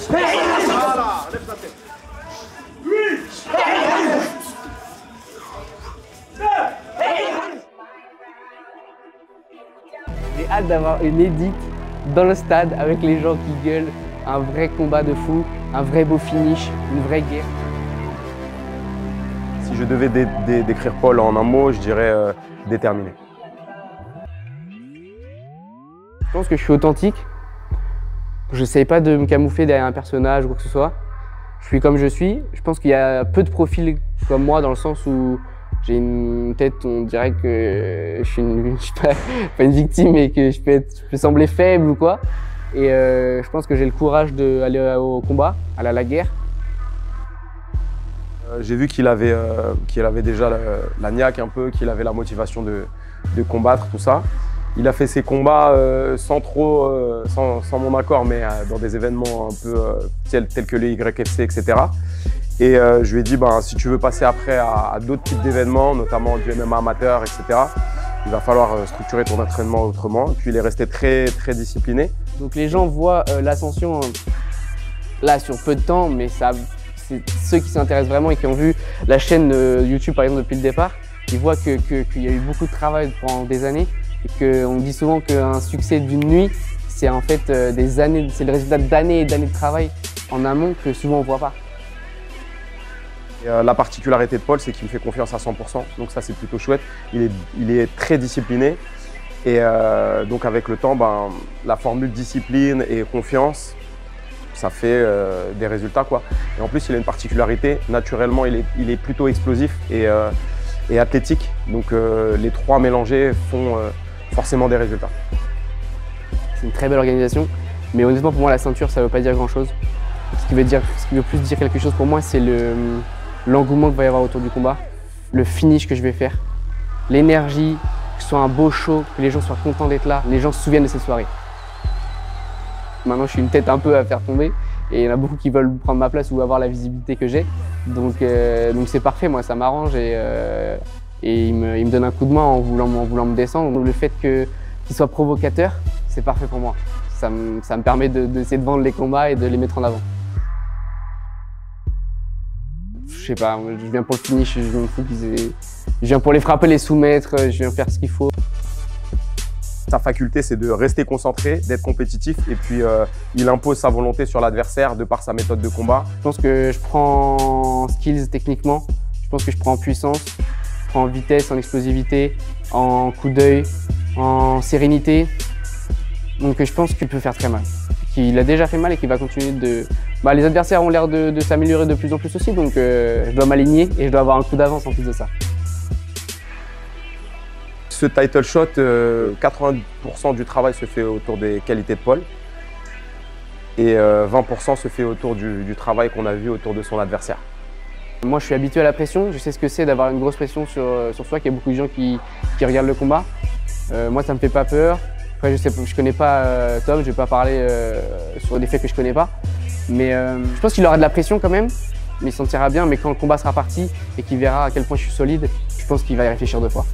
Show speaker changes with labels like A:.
A: Voilà, lève ta tête.
B: J'ai hâte d'avoir une édite dans le stade avec les gens qui gueulent, un vrai combat de fou, un vrai beau finish, une vraie guerre.
A: Si je devais décrire Paul en un mot, je dirais déterminé.
B: Je pense que je suis authentique. Je n'essaye pas de me camoufler derrière un personnage ou quoi que ce soit. Je suis comme je suis. Je pense qu'il y a peu de profils comme moi dans le sens où j'ai une tête, on dirait que je suis pas une victime et que je peux sembler faible ou quoi. Et je pense que j'ai le courage d'aller au combat, aller à la guerre.
A: J'ai vu qu'il avait déjà la niaque un peu, qu'il avait la motivation de combattre, tout ça. Il a fait ses combats sans mon accord, mais dans des événements un peu tels que les YFC, etc. Et je lui ai dit, si tu veux passer après à d'autres types d'événements, notamment du MMA amateur, etc., il va falloir structurer ton entraînement autrement. Et puis il est resté très, très discipliné.
B: Donc les gens voient l'ascension là sur peu de temps, mais c'est ceux qui s'intéressent vraiment et qui ont vu la chaîne YouTube par exemple depuis le départ, ils voient qu'il y a eu beaucoup de travail pendant des années et qu'on dit souvent qu'un succès d'une nuit, c'est en fait des années, c'est le résultat d'années et d'années de travail en amont que souvent on ne voit pas.
A: Et, la particularité de Paul, c'est qu'il me fait confiance à 100%, donc ça c'est plutôt chouette. Il est très discipliné et donc avec le temps, la formule discipline et confiance, ça fait des résultats quoi. Et en plus, il a une particularité, naturellement, il est plutôt explosif et athlétique. Donc les trois mélangés font forcément des résultats.
B: C'est une très belle organisation, mais honnêtement pour moi la ceinture ça ne veut pas dire grand chose. Ce qui veut plus dire quelque chose pour moi, c'est l'engouement qu'il va y avoir autour du combat, le finish que je vais faire, l'énergie, que ce soit un beau show, que les gens soient contents d'être là, les gens se souviennent de cette soirée. Maintenant, je suis une tête un peu à faire tomber et il y en a beaucoup qui veulent prendre ma place ou avoir la visibilité que j'ai. Donc c'est parfait, moi ça m'arrange et il me donne un coup de main en voulant me descendre. Donc le fait qu'il soit provocateur, c'est parfait pour moi. Ça me permet d'essayer de vendre les combats et de les mettre en avant. Je sais pas, je viens pour le finish, je viens pour les frapper, les soumettre, je viens faire ce qu'il faut.
A: Sa faculté, c'est de rester concentré, d'être compétitif et puis il impose sa volonté sur l'adversaire de par sa méthode de combat.
B: Je pense que je prends en skills techniquement, je pense que je prends en puissance, je prends en vitesse, en explosivité, en coup d'œil, en sérénité. Donc je pense qu'il peut faire très mal. Qu'il a déjà fait mal et qu'il va continuer de... les adversaires ont l'air de s'améliorer de plus en plus aussi, donc je dois m'aligner et je dois avoir un coup d'avance en plus de ça.
A: Ce title shot, 80% du travail se fait autour des qualités de Paul et 20% se fait autour du travail qu'on a vu autour de son adversaire.
B: Moi je suis habitué à la pression, je sais ce que c'est d'avoir une grosse pression sur soi, qu'il y a beaucoup de gens qui regardent le combat. Moi ça me fait pas peur. Après je connais pas Tom, je vais pas parler sur des faits que je connais pas. Mais je pense qu'il aura de la pression quand même, mais il s'en tirera bien. Mais quand le combat sera parti et qu'il verra à quel point je suis solide, je pense qu'il va y réfléchir deux fois.